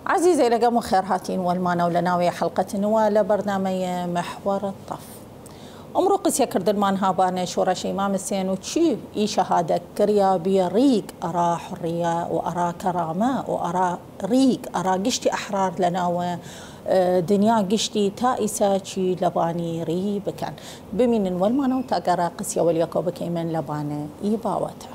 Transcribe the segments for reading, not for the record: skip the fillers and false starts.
عزيزي لقمو خير هاتين والمانا ولناوي حلقة نوالا برنامج محور الطف أمرقس يكردلمان هابانا شورش إمام السين وتشي إي شهادة كريا بيريق أرى حرية وأرى كرامة وأرى ريق أرى قشتي أحرار لناوي دنيا قشتي تائسة شي لباني ري بكان بمين والمانا وتاقرا قسيا واليكو بكيمن لبانا إيباوتا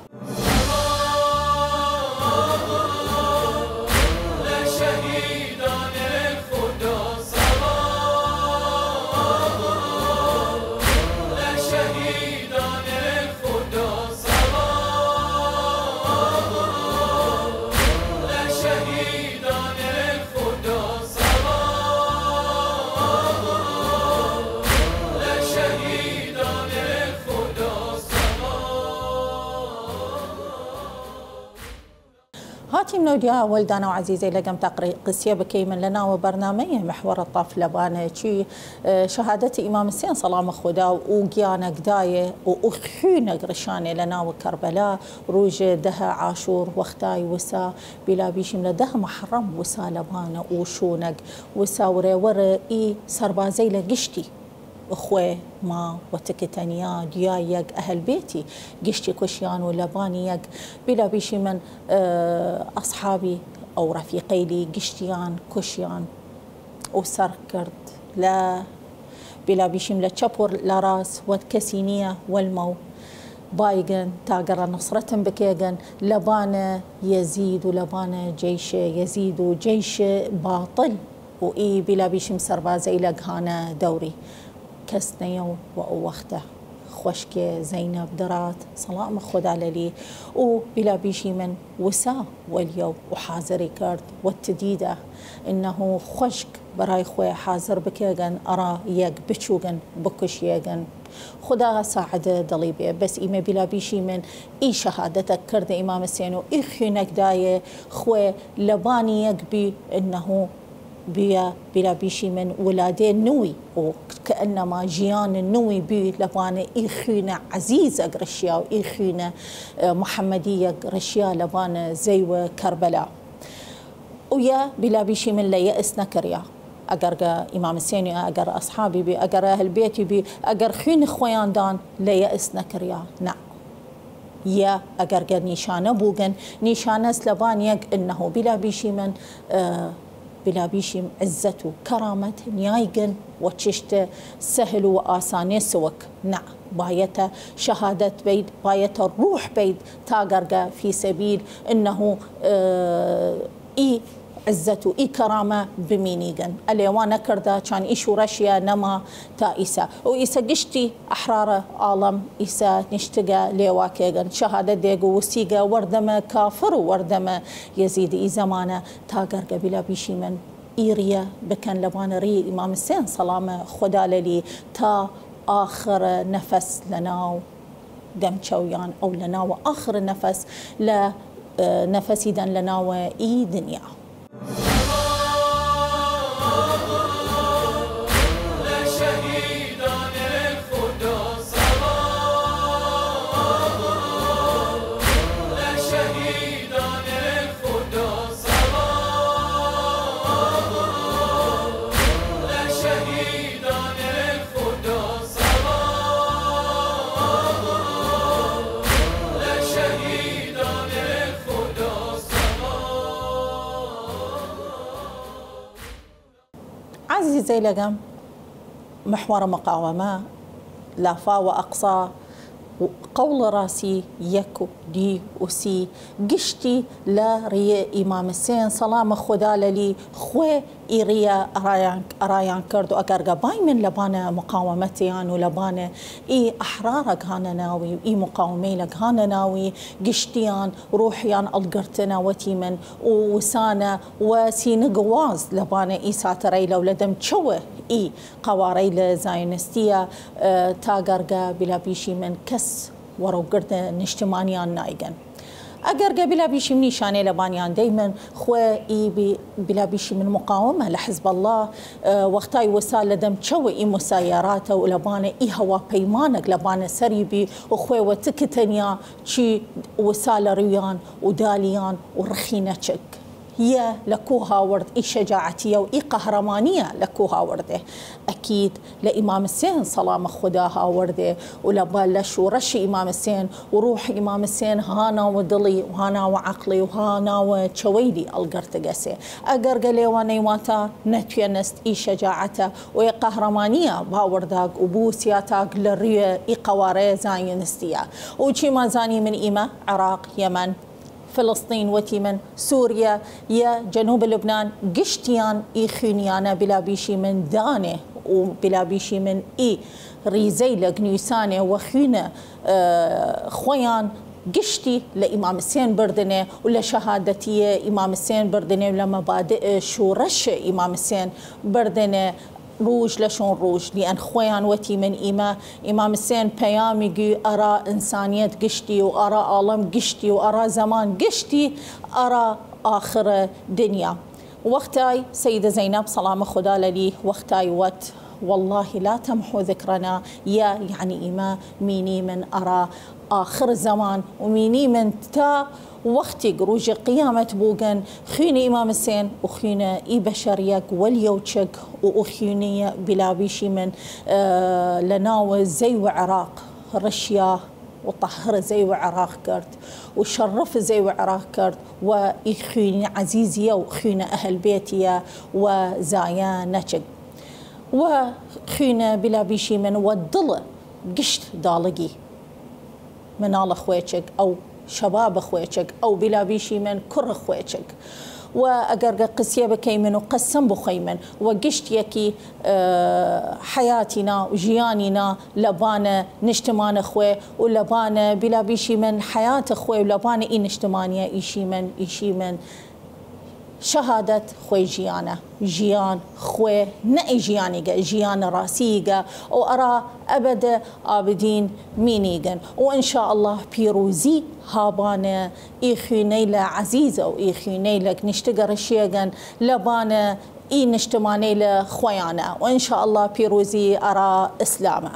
هاتي منوديا ولدانا وعزيزي لقم تقري قسيا بكيمن لنا وبرنامج محور الطف لبانا شي شهادة إمام السين صلام خدا وقيانا قداية وأخينا قرشاني لنا وكربلاء روج دها عاشور وختاي وسا بلا بيشم لدها محرم وسا لبانا وشونق وسا وري إي سربازي لقشتي أخوة ما وتكتنيا ديايق أهل بيتي قشتي كشيان ولبانيق بلا بيشي من أصحابي أو رفيقي لي قشتيان كشيان وسركرد لا بلا بيشي من لتشبور لراس وتكسينية والمو بايقن تاقر نصرة بكيقن لبانا يزيد ولبانا جيش يزيد وجيش باطل وإي بلا بيشي مسربازي لقهانا دوري كسنيو وأوخته خوشكي زينب درات صلاة خدا لي وبلا بيشي من وسا واليوم وحاضري كرد والتديدة إنه خوشك براي خوي حاضر بكيغن أرى يق بتشوغن بكش يغن خدا ساعد ضليبي بس إما بلا بيشي من إي شهادتك كرد إمام السينو إي خينك داية خوي لباني يقبي إنه بلا بيشي من ولادين نوي وكأنما جيان النوي بي لبانا إيخينا عزيزة قرشيا وإيخينا محمدية قرشيا لبانا زي كربلاء ويا بلا بيشي من لا يأس نكريا أقر إمام السيني أقر أصحابي بي أقر أهل بيتي بي أقر خين خويان دان لا يأس نكريا نعم يا أقر نيشانة بوغن نيشانة سلبانيك إنه بلا بيشي من بلا بيشي عزته كرامة نيايقن وتششت سهل وآساني سوك نعم بايته شهادة بيد بايته الروح بيد تاقرقة في سبيل إنه إي عزته إي كرامة بمينيقن اليوانا كردا كان إيشو رشيا نما تائسة وإيسا قشتي أحرار عالم إيسا نشتقى ليواكيقن شهادة ديقو وسيقى وردما كافر وردما يزيد إي زمانة تاقرقة بلا بيشي من إيريا بكن لبانا ري إمام السين صلامة خدا للي تا آخر نفس لنا دم شويان أو لنا وآخر النفس لنفس إذن لنا وإي دنيا عزيزي لقم محور مقاومة لافا وأقصى قول راسي يكو دي وسي قشتي لا ري إمام السين صلام خدا للي خوي إيريا أرايان كردو أقرقا باي من لبانا مقاومتيان ولبانا إي أحرارك هانا ناوي إي مقاومي لك هانا ناوي قشتيان روحيان ألقرتنا وتيمن وسانا وسين قواز لبانا إي ساتري لو لدم تشوه إي قواري لزاينستيا تاقرقا بلا بيشي من كس ورو قرد نشتمانيان نايقن اگر بلا بيشي من نيشاني لبانيان دايما خوي بلا بيشي من مقاومه لحزب الله وقتاي وسال لدم تشوي اي مسايراته ولبانه اي هوا بيمانك لبانه سريبي وخوي وتكتنيا شي وسال ريان وداليان ورخينه تشك يا لكوها ورد إي شجاعتية وإي قهرمانية لكوها ورده أكيد لإمام السين سلام خداها ورده ولبالش ورش إمام السين وروح إمام السين هانا ودلي وهانا وعقلي وهانا وشويدي القرتقسي أقرقلي ونيواتا نتينست إي شجاعته وإي قهرمانية باورداق وبوسياتاق للرية إي قواري زاينستيا وشي ما زاني من إيما عراق يمن فلسطين وتيمن سوريا يا جنوب لبنان قشتيان إي خينيانا بلا بيشي من دانه وبلا بيشي من إي ريزي لقنيسانه وخينة خويان قشتي لإمام السين بردنه ولا شهادتي إمام السين بردنه ولا مبادئ شورش إمام السين بردنه روج لشون روج لأن خويان وتي من إمام السين بيامي أرى إنسانية قشتي وأرى عالم قشتي وأرى زمان قشتي أرى آخر دنيا وقتاي سيدة زينب سلام خدا لي وقتاي وات والله لا تمحو ذكرنا يا يعني ميني من أرى آخر الزمان وميني من تا وقتي قروج قيامة بوغن خيني إمام السين وخيني إي بشريك واليوتشك وخيني بلا بيشي من لناو زي وعراق رشيا وطهر زي وعراق كرت وشرف زي وعراق كرت وإخيني عزيزية وخيني أهل بيتي وزايا نشق وخيني بلا بيشي من ودل قشت دالقي من الله خويتشك أو شباب خويتشك أو بلا بيشي من كر خويتشك وأقرق قسية بكيمن وقسم بخيمن وقشت يكي حياتنا وجياننا لبانا نجتمان خوي ولبانا بلا بيشي من حياة خوي ولبانا إي نجتمانية إيشي من شهادة خوي جيان خوي نأي جيان راسيقة وأرى أبدا آبدين مينيغن وإن شاء الله بيروزي هابانا إيخيني لعزيزة وإيخيني لك نشتقر الشيغن لبانا إي نشتماني لخويانا وإن شاء الله بيروزي أرى إسلاما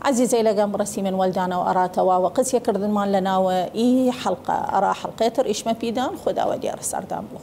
عزيزي لقم رسي من ولدانا وأرى توا وقسيا كردن مال لنا وإي حلقة أرى حلقة إيش ما بيدان خدا وديار سردان بو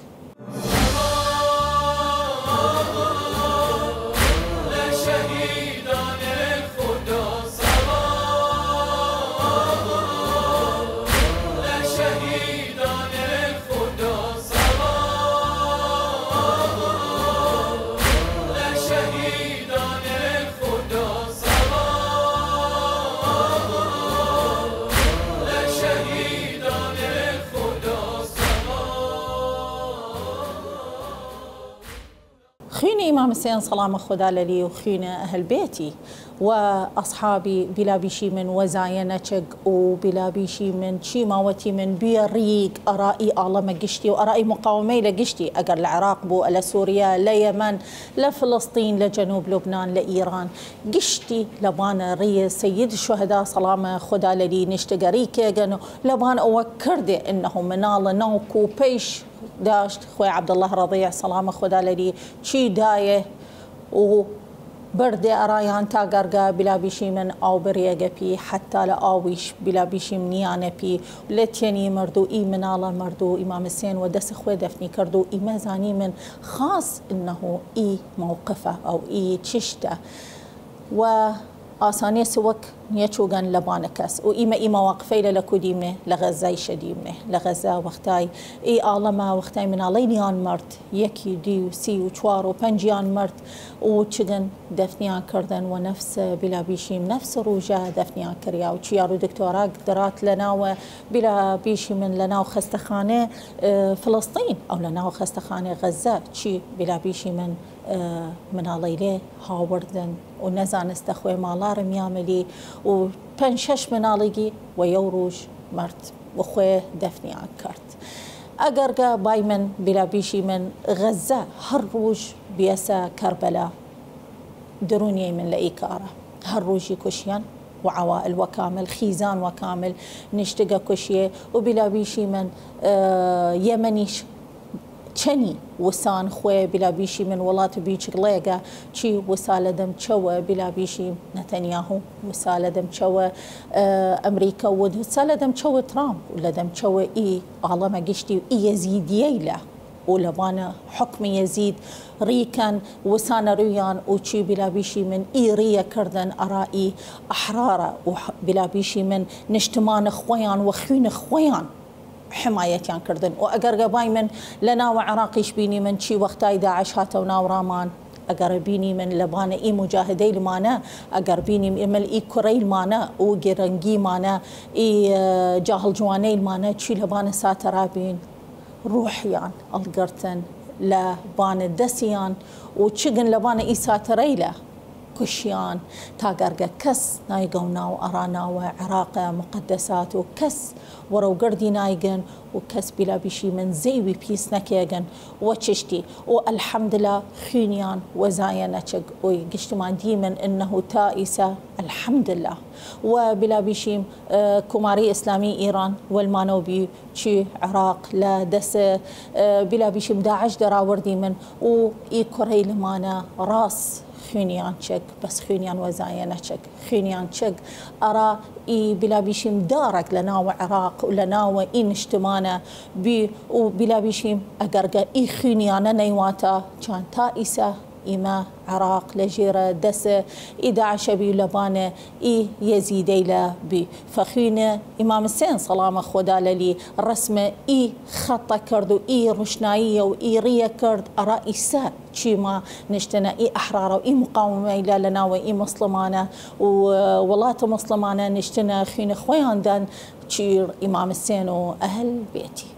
خيني إمام السين سلام خدا لي وخينا أهل بيتي وأصحابي بلا بيشي من وزاينتك وبلا بيشي من شيماوتي من بيريق أرائي عالم قشتي وأرائي مقاومي لقشتي أقر العراق بو لسوريا ليمن لفلسطين لجنوب لبنان لإيران قشتي لبان ري سيد الشهداء سلام خدا لي نشتقريك لبان أوكردي إنهم منال نوكو بيش داشت خوي عبد الله رضيع سلام خدا لي شي دايه وبردي أرايان تاقرقا بلا بيشي من أو بريقا بي حتى لآويش بلا بيشي منيانا بي لتيني مردو إي منالا مردو إمام السين ودس خوي دفني كردو إي مزاني من خاص إنه إي موقفه أو إي تششته آسانية سوك نيتشوغان لبانكس وإيما مواقفي لكو ديمنه لغزاي شديمنه لغزا وقتاي إي عالما وقتاي من علينيان مرت يكي دي وسي وشوار وبنجيان مرت وشغن دفنيان كردن ونفس بلا بيشيم نفس روجا دفنيان كريا وشيارو دكتورا قدرات لنا بلا بيشي من لنا وخستخانة فلسطين أو لنا وخستخانة غزة شي بلا بيشي من عليلي هاوردن ونزان استخوي مالار مياملي وبنشش من عليقي ويوروج مرت وخوي دفني كرت أقرقا بايمن بلا بيشي من غزة هروج بيسا كربلاء دروني من لإيكارة هروجي كشيان وعوائل وكامل خيزان وكامل نشتقى كشيه وبلا بيشي من يمنيش تشني وسان خوي بلا بيشي من ولات بيشك ليقا شي وسال دم تشوى بلا بيشي نتنياهو وسال دم تشوى أمريكا وسال دم تشوى ترامب ولا دم تشوى إي عالم قشتي إي يزيدية له ولبانا حكم يزيد ريكا وسانا ريان وشي بلا بيشي من إيريا كردن أرائي أحرارة وبلا بيشي من نشتمان خويان وخوين خويان حماية كان كردن وأقرقباي من لنا وعراقيش بيني من شي وقتاي داعش هاتونا ورامان أقربيني من لبانا إي مجاهدي لمانا أقربيني من إي كوري لمانا وقرنجي مانا إي جاهل جواني لمانا شي لبانا ساترابين روحيان القرتن لبانا دسيان وشقن لبانا إي ساتريله كشيان تاقرقا كس نايقونا وأرانا وعراقة مقدسات وكس ورو قردي نايقن وكس بلا بشي من زيوي بيس نكيقن وتشتي والحمد لله خينيان وزاينتشق ويقشتمان ديما إنه تائسة الحمد لله وبلا بشيم كوماري إسلامي إيران والمانوبي شي عراق لا دس بلا بشيم داعش دراوردي من وإي كوري لمانا راس خينيان شك بس خينيان وزاينة شك خينيان شك أرى إي بلا بيشيم دارك لنا وعراق ولنا وإي نشتمانا بي وبلا بيشيم أقرقا إي خينيانا نيواتا كان تائسة إما عراق لجيرة دسة إذا عشبي لبانة إي يزيدي لا بي فخينة إمام السين سلامة خدا للي رسمة إي خطة كردو إي رشناية وإي ريا كرد أرائسة ما نشتنا إي أحرار وإي مقاومة إلى لنا وإي مسلمانة وولاة مسلمانة نشتنا خين خويان دان تشير إمام السين وأهل بيتي.